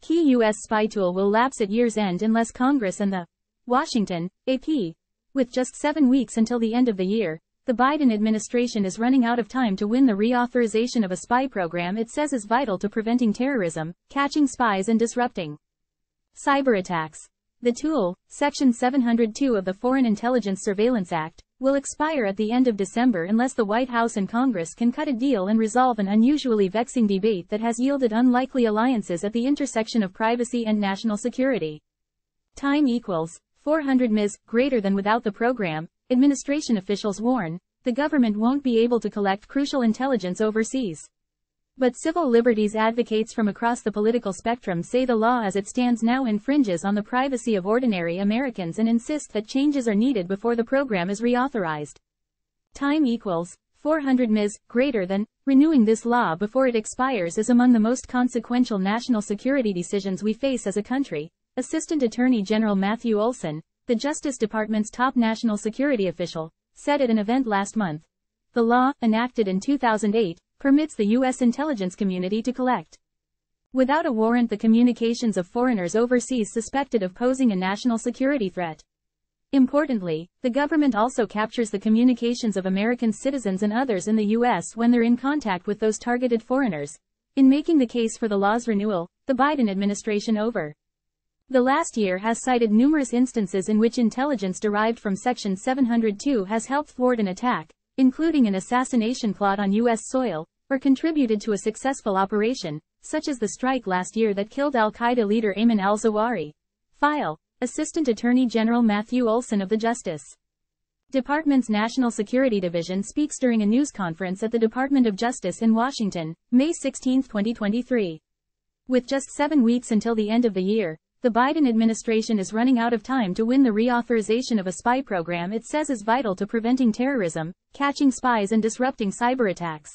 Key U.S. spy tool will lapse at year's end unless Congress and the Washington, AP. With just 7 weeks until the end of the year, the Biden administration is running out of time to win the reauthorization of a spy program it says is vital to preventing terrorism, catching spies and disrupting cyberattacks. The tool, Section 702 of the Foreign Intelligence Surveillance Act, will expire at the end of December unless the White House and Congress can cut a deal and resolve an unusually vexing debate that has yielded unlikely alliances at the intersection of privacy and national security. Time equals 400 ms. Greater than without the program, administration officials warn, the government won't be able to collect crucial intelligence overseas. But civil liberties advocates from across the political spectrum say the law as it stands now infringes on the privacy of ordinary Americans and insist that changes are needed before the program is reauthorized. Time equals 400 ms. Greater than renewing this law before it expires is among the most consequential national security decisions we face as a country, Assistant Attorney General Matthew Olsen, the Justice Department's top national security official, said at an event last month. The law, enacted in 2008, permits the U.S. intelligence community to collect, without a warrant, the communications of foreigners overseas suspected of posing a national security threat. Importantly, the government also captures the communications of American citizens and others in the U.S. when they're in contact with those targeted foreigners. In making the case for the law's renewal, the Biden administration over the last year has cited numerous instances in which intelligence derived from Section 702 has helped thwart an attack, including an assassination plot on U.S. soil, or contributed to a successful operation, such as the strike last year that killed al-Qaeda leader Ayman al-Zawahiri. File, Assistant Attorney General Matthew Olsen of the Justice Department's National Security Division speaks during a news conference at the Department of Justice in Washington, May 16, 2023. With just 7 weeks until the end of the year, the Biden administration is running out of time to win the reauthorization of a spy program it says is vital to preventing terrorism, catching spies and disrupting cyberattacks.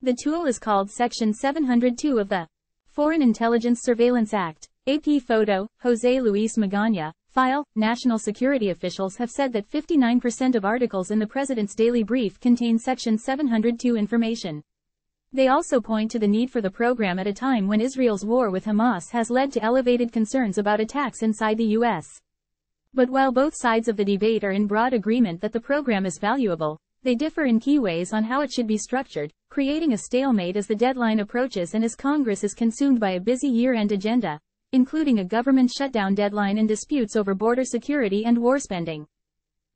The tool is called Section 702 of the Foreign Intelligence Surveillance Act. AP photo, Jose Luis Magana. File, national security officials have said that 59% of articles in the president's daily brief contain Section 702 information. They also point to the need for the program at a time when Israel's war with Hamas has led to elevated concerns about attacks inside the U.S. But while both sides of the debate are in broad agreement that the program is valuable, they differ in key ways on how it should be structured, creating a stalemate as the deadline approaches and as Congress is consumed by a busy year-end agenda, including a government shutdown deadline and disputes over border security and war spending.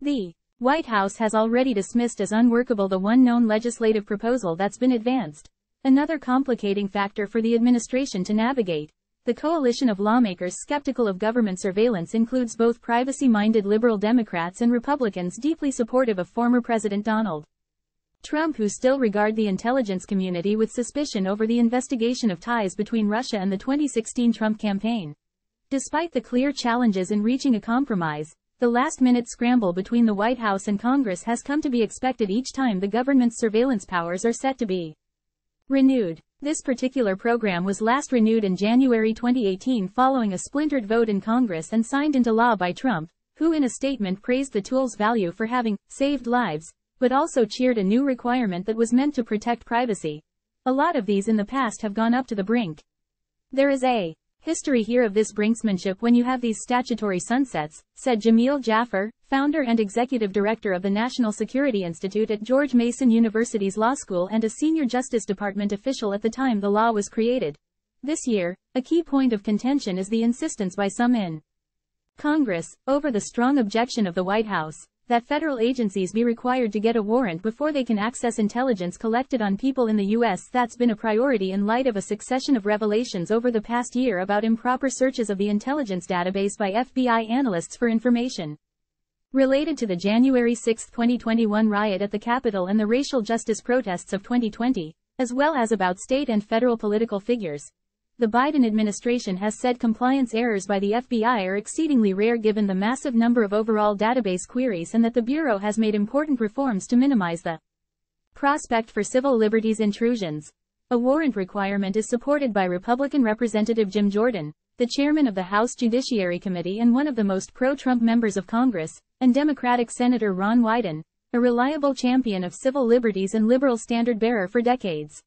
The White House has already dismissed as unworkable the one known legislative proposal that's been advanced. Another complicating factor for the administration to navigate. The coalition of lawmakers skeptical of government surveillance includes both privacy-minded liberal Democrats and Republicans deeply supportive of former President Donald Trump who still regard the intelligence community with suspicion over the investigation of ties between Russia and the 2016 Trump campaign. Despite the clear challenges in reaching a compromise, the last-minute scramble between the White House and Congress has come to be expected each time the government's surveillance powers are set to be renewed. This particular program was last renewed in January 2018 following a splintered vote in Congress and signed into law by Trump, who in a statement praised the tool's value for having saved lives, but also cheered a new requirement that was meant to protect privacy. A lot of these in the past have gone up to the brink. There is a history here of this brinksmanship when you have these statutory sunsets, said Jamil Jaffer, founder and executive director of the National Security Institute at George Mason University's Law School and a senior Justice Department official at the time the law was created. This year, a key point of contention is the insistence by some in Congress, over the strong objection of the White House, that federal agencies be required to get a warrant before they can access intelligence collected on people in the U.S. That's been a priority in light of a succession of revelations over the past year about improper searches of the intelligence database by FBI analysts for information related to the January 6, 2021 riot at the Capitol and the racial justice protests of 2020, as well as about state and federal political figures. The Biden administration has said compliance errors by the FBI are exceedingly rare given the massive number of overall database queries and that the Bureau has made important reforms to minimize the prospect for civil liberties intrusions. A warrant requirement is supported by Republican Representative Jim Jordan, the chairman of the House Judiciary Committee and one of the most pro-Trump members of Congress, and Democratic Senator Ron Wyden, a reliable champion of civil liberties and liberal standard-bearer for decades.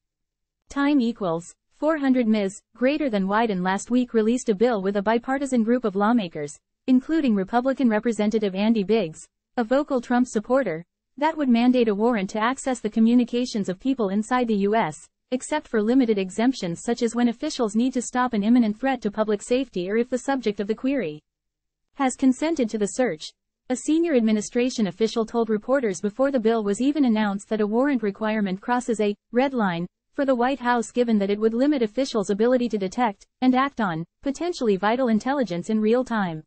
Time equals 400 Ms. greater than Wyden last week released a bill with a bipartisan group of lawmakers, including Republican Representative Andy Biggs, a vocal Trump supporter, that would mandate a warrant to access the communications of people inside the U.S., except for limited exemptions such as when officials need to stop an imminent threat to public safety or if the subject of the query has consented to the search. A senior administration official told reporters before the bill was even announced that a warrant requirement crosses a red line for the White House given that it would limit officials' ability to detect and act on potentially vital intelligence in real time.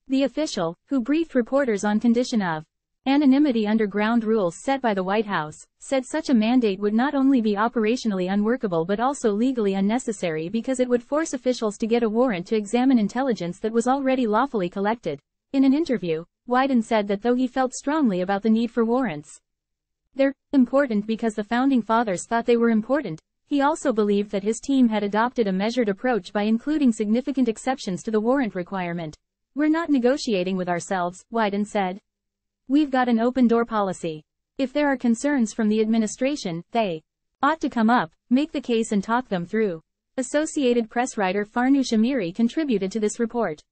The official, who briefed reporters on condition of anonymity under ground rules set by the White House, said such a mandate would not only be operationally unworkable but also legally unnecessary because it would force officials to get a warrant to examine intelligence that was already lawfully collected. In an interview, Wyden said that though he felt strongly about the need for warrants, they're important because the Founding Fathers thought they were important, he also believed that his team had adopted a measured approach by including significant exceptions to the warrant requirement. We're not negotiating with ourselves, Wyden said. We've got an open-door policy. If there are concerns from the administration, they ought to come up, make the case and talk them through. Associated Press writer Farnoosh Amiri contributed to this report.